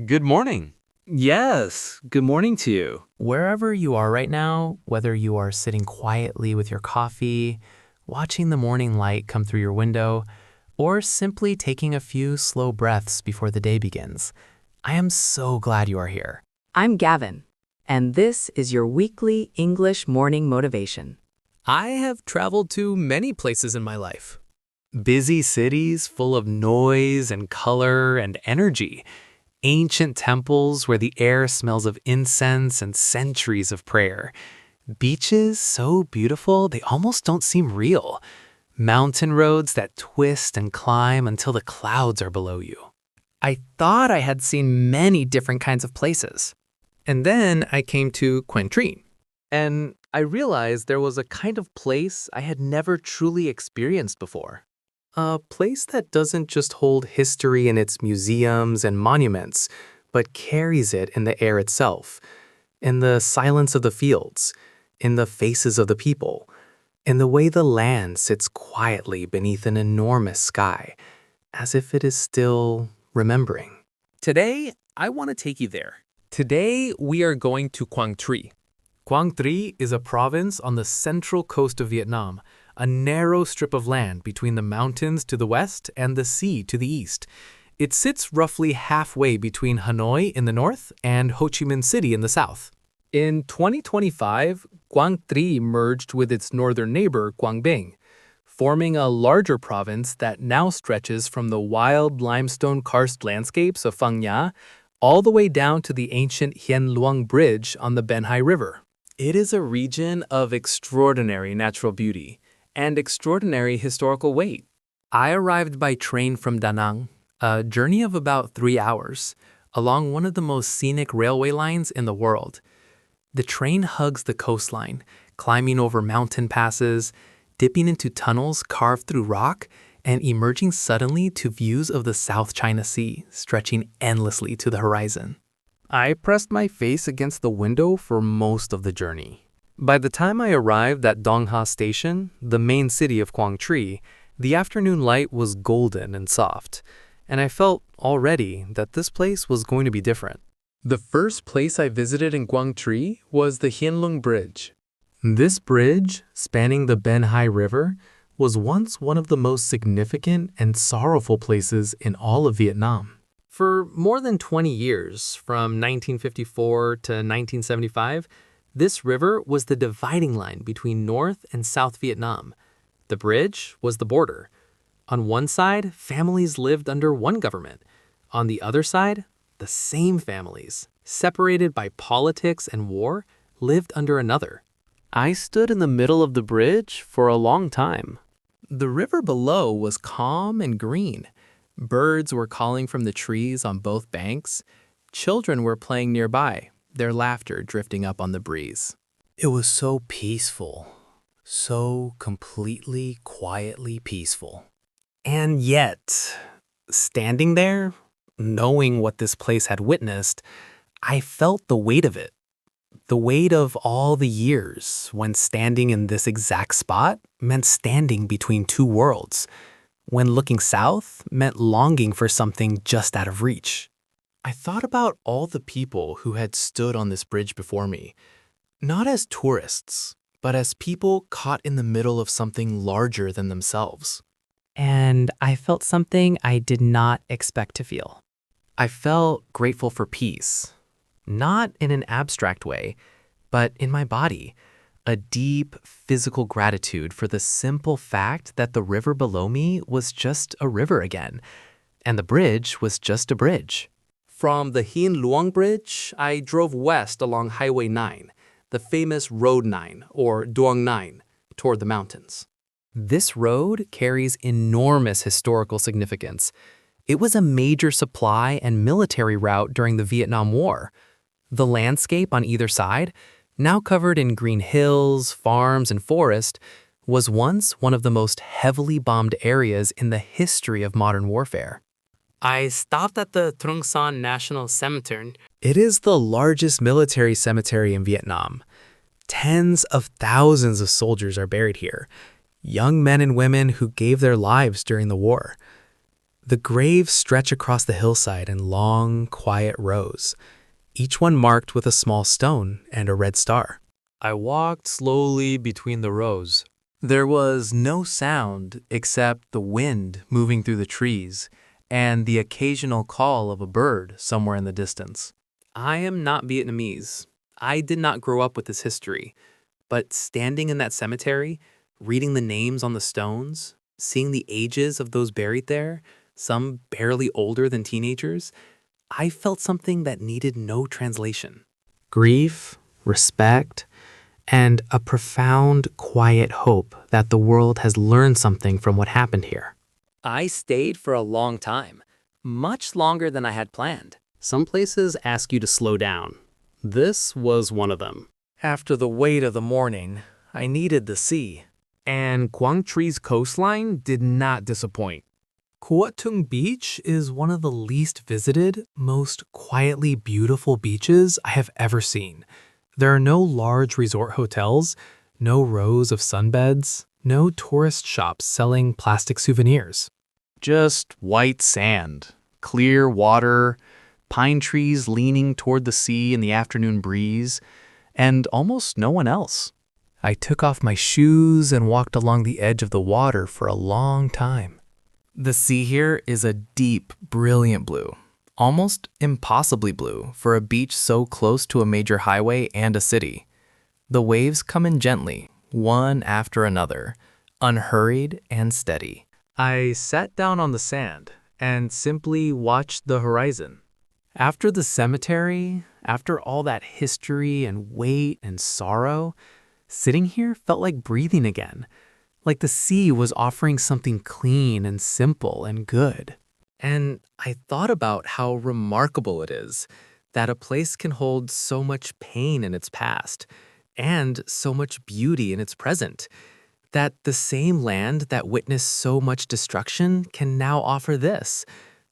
Good morning. Yes, good morning to you. Wherever you are right now, whether you are sitting quietly with your coffee, watching the morning light come through your window, or simply taking a few slow breaths before the day begins, I am so glad you are here. I'm Gavin, and this is your weekly English morning motivation. I have traveled to many places in my life. Busy cities full of noise and color and energy. Ancient temples where the air smells of incense and centuries of prayer. Beaches so beautiful they almost don't seem real. Mountain roads that twist and climb until the clouds are below you. I thought I had seen many different kinds of places. And then I came to Quang Tri. And I realized there was a kind of place I had never truly experienced before. A place that doesn't just hold history in its museums and monuments, but carries it in the air itself, in the silence of the fields, in the faces of the people, in the way the land sits quietly beneath an enormous sky, as if it is still remembering. Today, I want to take you there. Today, we are going to Quang Tri. Quang Tri is a province on the central coast of Vietnam, a narrow strip of land between the mountains to the west and the sea to the east. It sits roughly halfway between Hanoi in the north and Ho Chi Minh City in the south. In 2025, Quang Tri merged with its northern neighbor, Quang Binh, forming a larger province that now stretches from the wild limestone karst landscapes of Phang Nga all the way down to the ancient Hien Luong Bridge on the Ben Hai River. It is a region of extraordinary natural beauty and extraordinary historical weight. I arrived by train from Da Nang, a journey of about 3 hours, along one of the most scenic railway lines in the world. The train hugs the coastline, climbing over mountain passes, dipping into tunnels carved through rock, and emerging suddenly to views of the South China Sea, stretching endlessly to the horizon. I pressed my face against the window for most of the journey. By the time I arrived at Dong Ha Station, the main city of Quang Tri, the afternoon light was golden and soft, and I felt already that this place was going to be different. The first place I visited in Quang Tri was the Hien Luong Bridge. This bridge, spanning the Ben Hai River, was once one of the most significant and sorrowful places in all of Vietnam. For more than 20 years, from 1954 to 1975, this river was the dividing line between North and South Vietnam. The bridge was the border. On one side, families lived under one government. On the other side, the same families, separated by politics and war, lived under another. I stood in the middle of the bridge for a long time. The river below was calm and green. Birds were calling from the trees on both banks. Children were playing nearby, their laughter drifting up on the breeze. It was so peaceful, so completely, quietly peaceful. And yet, standing there, knowing what this place had witnessed, I felt the weight of it. The weight of all the years when standing in this exact spot meant standing between two worlds. When looking south meant longing for something just out of reach. I thought about all the people who had stood on this bridge before me, not as tourists, but as people caught in the middle of something larger than themselves. And I felt something I did not expect to feel. I felt grateful for peace, not in an abstract way, but in my body. A deep physical gratitude for the simple fact that the river below me was just a river again, and the bridge was just a bridge. From the Hien Luong Bridge, I drove west along Highway 9, the famous Road 9, or Duong 9, toward the mountains. This road carries enormous historical significance. It was a major supply and military route during the Vietnam War. The landscape on either side, now covered in green hills, farms, and forest, was once one of the most heavily bombed areas in the history of modern warfare. I stopped at the Trung Son National Cemetery. It is the largest military cemetery in Vietnam. Tens of thousands of soldiers are buried here, young men and women who gave their lives during the war. The graves stretch across the hillside in long, quiet rows, each one marked with a small stone and a red star. I walked slowly between the rows. There was no sound except the wind moving through the trees and the occasional call of a bird somewhere in the distance. I am not Vietnamese. I did not grow up with this history, but standing in that cemetery, reading the names on the stones, seeing the ages of those buried there, some barely older than teenagers, I felt something that needed no translation. Grief, respect, and a profound, quiet hope that the world has learned something from what happened here. I stayed for a long time, much longer than I had planned. Some places ask you to slow down. This was one of them. After the weight of the morning, I needed the sea. And Quang Tri's coastline did not disappoint. Cua Tung Beach is one of the least visited, most quietly beautiful beaches I have ever seen. There are no large resort hotels, no rows of sunbeds, no tourist shops selling plastic souvenirs. Just white sand, clear water, pine trees leaning toward the sea in the afternoon breeze, and almost no one else. I took off my shoes and walked along the edge of the water for a long time. The sea here is a deep, brilliant blue, almost impossibly blue for a beach so close to a major highway and a city. The waves come in gently, one after another, unhurried and steady. I sat down on the sand and simply watched the horizon. After the cemetery, after all that history and weight and sorrow, sitting here felt like breathing again, like the sea was offering something clean and simple and good. And I thought about how remarkable it is that a place can hold so much pain in its past and so much beauty in its present, that the same land that witnessed so much destruction can now offer this: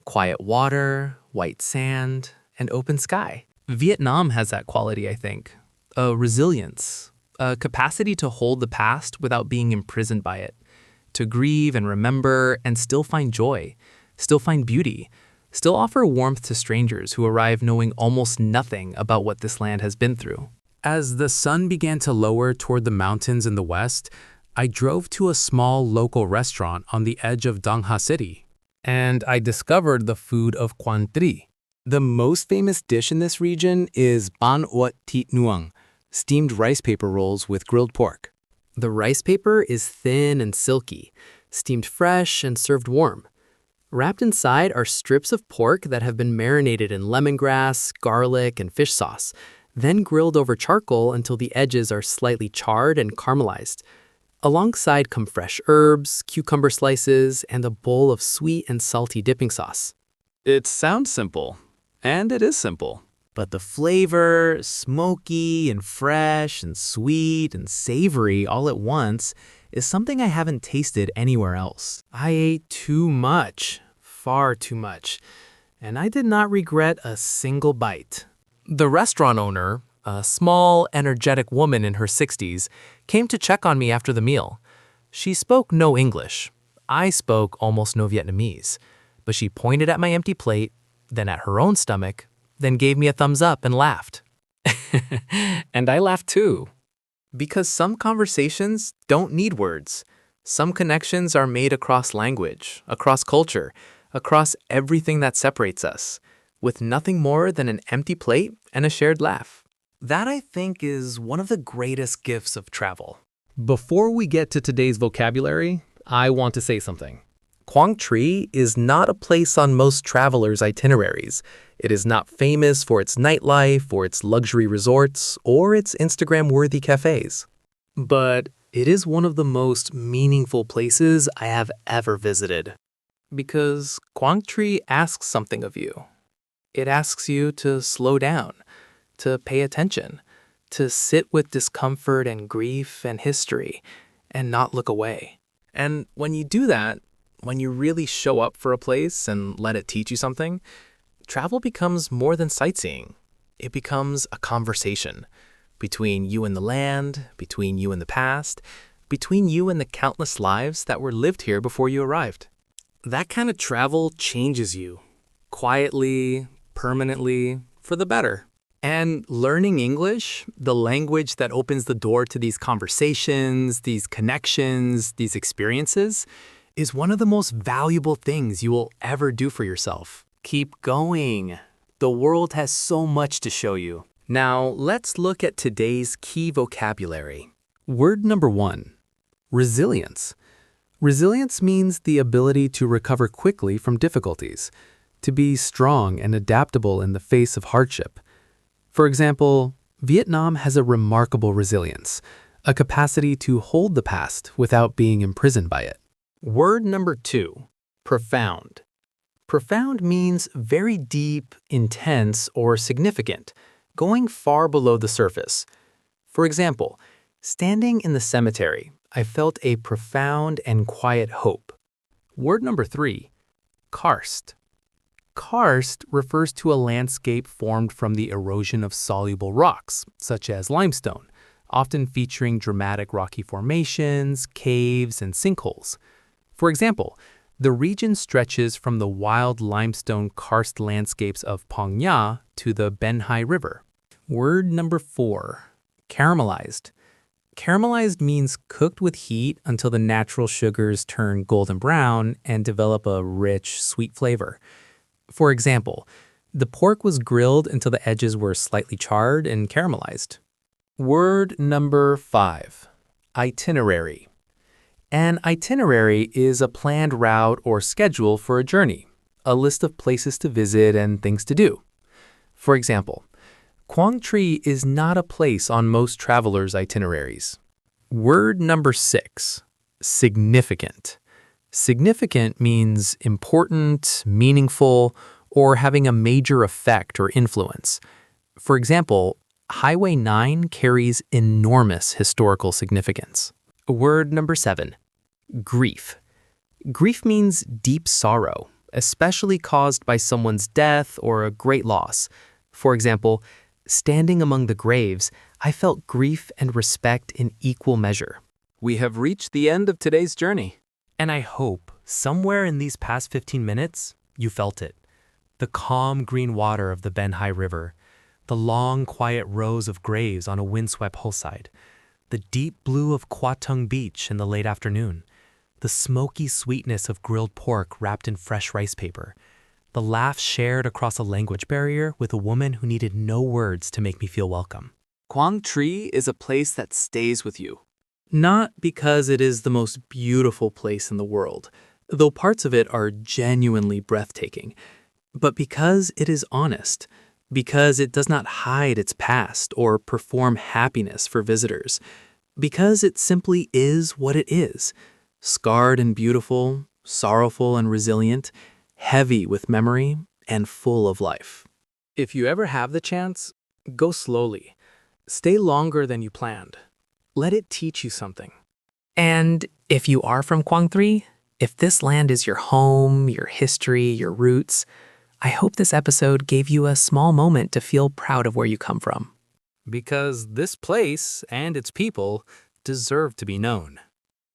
quiet water, white sand, and open sky. Vietnam has that quality, I think. A resilience, a capacity to hold the past without being imprisoned by it, to grieve and remember and still find joy, still find beauty, still offer warmth to strangers who arrive knowing almost nothing about what this land has been through. As the sun began to lower toward the mountains in the west, I drove to a small local restaurant on the edge of Dang Ha City, and I discovered the food of Quang Tri. The most famous dish in this region is Ban Uot Thit Nuang, steamed rice paper rolls with grilled pork. The rice paper is thin and silky, steamed fresh and served warm. Wrapped inside are strips of pork that have been marinated in lemongrass, garlic, and fish sauce, then grilled over charcoal until the edges are slightly charred and caramelized. Alongside come fresh herbs, cucumber slices, and a bowl of sweet and salty dipping sauce. It sounds simple, and it is simple. But the flavor, smoky and fresh and sweet and savory all at once, is something I haven't tasted anywhere else. I ate too much, far too much, and I did not regret a single bite. The restaurant owner, a small, energetic woman in her 60s, came to check on me after the meal. She spoke no English. I spoke almost no Vietnamese, but she pointed at my empty plate, then at her own stomach, then gave me a thumbs up and laughed. And I laughed too. Because some conversations don't need words. Some connections are made across language, across culture, across everything that separates us, with nothing more than an empty plate and a shared laugh. That, I think, is one of the greatest gifts of travel. Before we get to today's vocabulary, I want to say something. Quang Tri is not a place on most travelers' itineraries. It is not famous for its nightlife, or its luxury resorts, or its Instagram-worthy cafes. But it is one of the most meaningful places I have ever visited. Because Quang Tri asks something of you. It asks you to slow down, to pay attention, to sit with discomfort and grief and history, and not look away. And when you do that, when you really show up for a place and let it teach you something, travel becomes more than sightseeing. It becomes a conversation between you and the land, between you and the past, between you and the countless lives that were lived here before you arrived. That kind of travel changes you. Quietly, permanently, for the better. And learning English, the language that opens the door to these conversations, these connections, these experiences, is one of the most valuable things you will ever do for yourself. Keep going. The world has so much to show you. Now, let's look at today's key vocabulary. Word number 1, resilience. Resilience means the ability to recover quickly from difficulties, to be strong and adaptable in the face of hardship. For example, Vietnam has a remarkable resilience, a capacity to hold the past without being imprisoned by it. Word number 2, profound. Profound means very deep, intense, or significant, going far below the surface. For example, standing in the cemetery, I felt a profound and quiet hope. Word number 3, karst. Karst refers to a landscape formed from the erosion of soluble rocks, such as limestone, often featuring dramatic rocky formations, caves, and sinkholes. For example, the region stretches from the wild limestone karst landscapes of Phong Nha to the Ben Hai River. Word number 4, caramelized. Caramelized means cooked with heat until the natural sugars turn golden brown and develop a rich, sweet flavor. For example, the pork was grilled until the edges were slightly charred and caramelized. Word number 5, itinerary. An itinerary is a planned route or schedule for a journey, a list of places to visit and things to do. For example, Quang Tri is not a place on most travelers' itineraries. Word number 6, significant. Significant means important, meaningful, or having a major effect or influence. For example, Highway 9 carries enormous historical significance. Word number 7, grief. Grief means deep sorrow, especially caused by someone's death or a great loss. For example, standing among the graves, I felt grief and respect in equal measure. We have reached the end of today's journey. And I hope, somewhere in these past 15 minutes, you felt it. The calm green water of the Ben Hai River, the long quiet rows of graves on a windswept hillside, the deep blue of Cua Tung Beach in the late afternoon, the smoky sweetness of grilled pork wrapped in fresh rice paper, the laughs shared across a language barrier with a woman who needed no words to make me feel welcome. Quang Tri is a place that stays with you. Not because it is the most beautiful place in the world, though parts of it are genuinely breathtaking, but because it is honest, because it does not hide its past or perform happiness for visitors, because it simply is what it is, scarred and beautiful, sorrowful and resilient, heavy with memory, and full of life. If you ever have the chance, go slowly. Stay longer than you planned. Let it teach you something. And if you are from Quang Tri, if this land is your home, your history, your roots, I hope this episode gave you a small moment to feel proud of where you come from. Because this place and its people deserve to be known.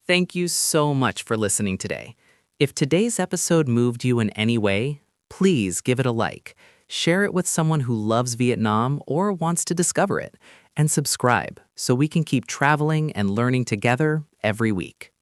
Thank you so much for listening today. If today's episode moved you in any way, please give it a like, share it with someone who loves Vietnam or wants to discover it, and subscribe so we can keep traveling and learning together every week.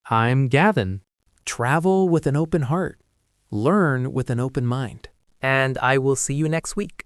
I'm Gavin. Travel with an open heart. Learn with an open mind. And I will see you next week.